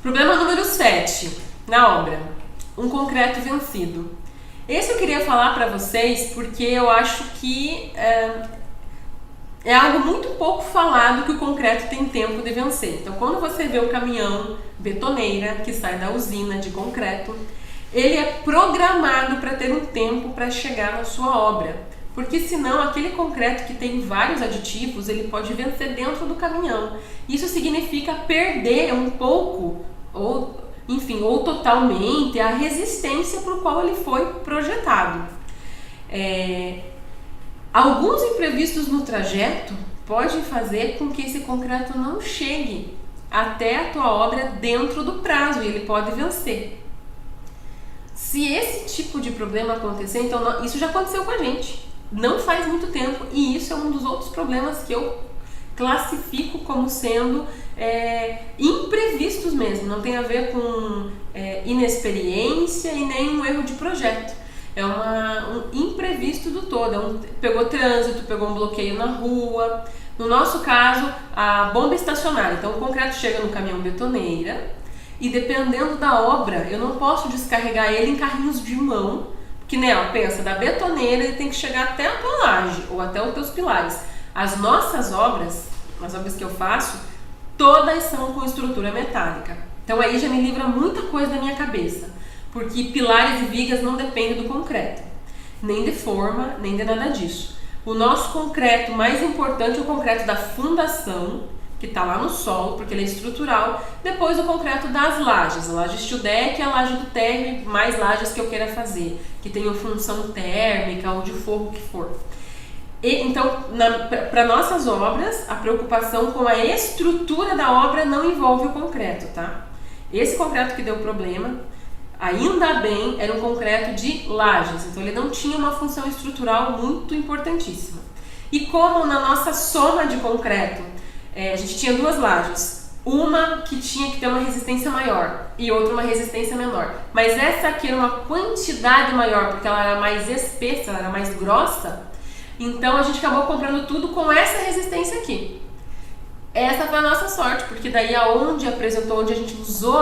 Problema número 7 na obra, um concreto vencido. Esse eu queria falar para vocês porque eu acho que é algo muito pouco falado, que o concreto tem tempo de vencer. Então, quando você vê o caminhão betoneira que sai da usina de concreto, ele é programado para ter um tempo para chegar na sua obra, porque senão aquele concreto que tem vários aditivos, ele pode vencer dentro do caminhão. Isso significa perder um pouco, ou totalmente, a resistência para o qual ele foi projetado. Alguns imprevistos no trajeto podem fazer com que esse concreto não chegue até a tua obra dentro do prazo e ele pode vencer. Se esse tipo de problema acontecer, então isso já aconteceu com a gente, não faz muito tempo, e isso é um dos outros problemas que eu classifico como sendo imprevistos mesmo, não tem a ver com inexperiência e nem um erro de projeto. É um imprevisto do todo, pegou trânsito, pegou um bloqueio na rua. No nosso caso, a bomba estacionária. Então o concreto chega no caminhão betoneira e dependendo da obra, eu não posso descarregar ele em carrinhos de mão, porque pensa, da betoneira ele tem que chegar até a tua laje ou até os teus pilares. As nossas obras, as obras que eu faço, todas são com estrutura metálica. Então aí já me livra muita coisa da minha cabeça. Porque pilares e vigas não dependem do concreto, nem de forma, nem de nada disso. O nosso concreto mais importante é o concreto da fundação, que está lá no solo, porque ele é estrutural. Depois o concreto das lajes, a laje steel deck e a laje do térreo, mais lajes que eu queira fazer, que tenham função térmica ou de forro que for. Então, para nossas obras, a preocupação com a estrutura da obra não envolve o concreto, tá? Esse concreto que deu problema, ainda bem, era um concreto de lajes, então ele não tinha uma função estrutural muito importantíssima. E como na nossa soma de concreto, a gente tinha duas lajes, uma que tinha que ter uma resistência maior e outra uma resistência menor, mas essa aqui era uma quantidade maior porque ela era mais espessa, ela era mais grossa, então a gente acabou comprando tudo com essa resistência aqui. Essa foi a nossa sorte, porque daí onde a gente usou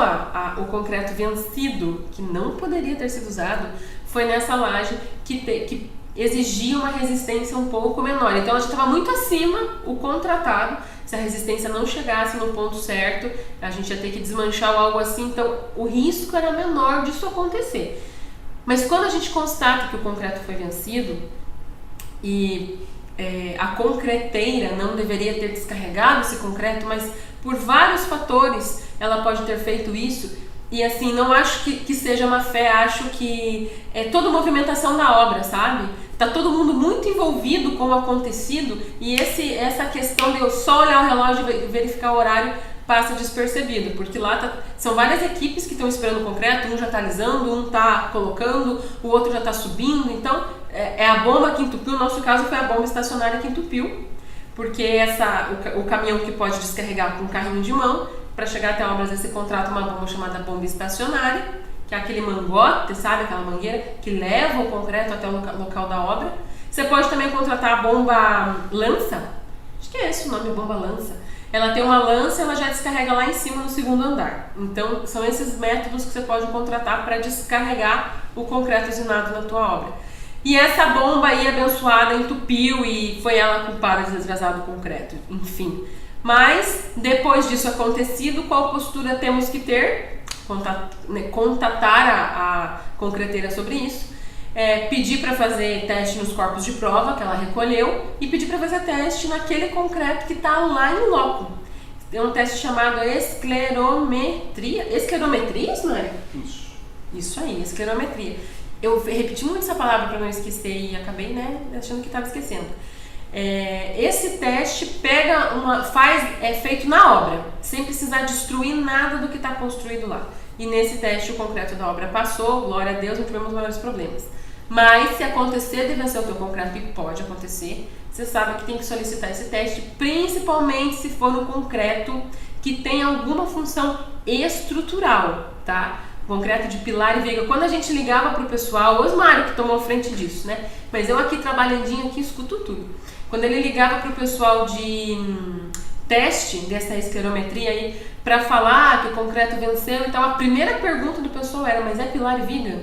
o concreto vencido, que não poderia ter sido usado, foi nessa laje que exigia uma resistência um pouco menor. Então a gente estava muito acima, o contratado, se a resistência não chegasse no ponto certo, a gente ia ter que desmanchar ou algo assim, então o risco era menor disso acontecer. Mas quando a gente constata que o concreto foi vencido e a concreteira não deveria ter descarregado esse concreto, mas por vários fatores ela pode ter feito isso, e assim, não acho que seja má fé, acho que é toda movimentação da obra, sabe? Tá todo mundo muito envolvido com o acontecido, e essa questão de eu só olhar o relógio e verificar o horário passa despercebido, porque lá são várias equipes que estão esperando o concreto, um já está alisando, um está colocando, o outro já está subindo, então é a bomba que entupiu. No nosso caso foi a bomba estacionária que entupiu, porque o caminhão que pode descarregar com um carrinho de mão, para chegar até a obra, às vezes você contrata uma bomba chamada bomba estacionária, que é aquele mangote, sabe, aquela mangueira que leva o concreto até o local da obra. Você pode também contratar a bomba lança, acho que é esse o nome, bomba lança. Ela tem uma lança, ela já descarrega lá em cima no segundo andar. Então são esses métodos que você pode contratar para descarregar o concreto usinado na tua obra. E essa bomba aí abençoada entupiu e foi ela culpada de desvazar do concreto, enfim. Mas depois disso acontecido, qual postura temos que ter? Contatar a concreteira sobre isso, pedir para fazer teste nos corpos de prova que ela recolheu e pedir para fazer teste naquele concreto que está lá em loco. Tem um teste chamado esclerometria. Esclerometria, isso não é? Isso aí, esclerometria. Eu repeti muito essa palavra para não esquecer e acabei achando que estava esquecendo. Esse teste é feito na obra, sem precisar destruir nada do que está construído lá. E nesse teste o concreto da obra passou, glória a Deus, não tivemos maiores problemas. Mas se acontecer de vencer o teu concreto, e pode acontecer, você sabe que tem que solicitar esse teste, principalmente se for no concreto que tem alguma função estrutural, tá? Concreto de pilar e viga. Quando a gente ligava para o pessoal, o Osmário que tomou frente disso, né? Mas eu aqui trabalhandinho aqui escuto tudo. Quando ele ligava para o pessoal de teste dessa esclerometria aí, para falar que o concreto venceu. Então a primeira pergunta do pessoal era, mas é pilar e viga?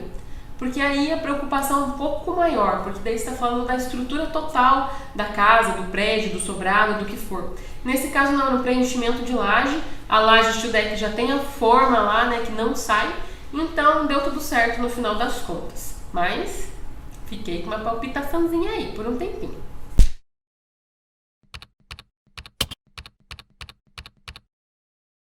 Porque aí a preocupação é um pouco maior, porque daí você está falando da estrutura total da casa, do prédio, do sobrado, do que for. Nesse caso não, no preenchimento de laje, a laje steel deck já tem a forma lá, né, que não sai, então deu tudo certo no final das contas. Mas fiquei com uma palpitaçãozinha aí por um tempinho.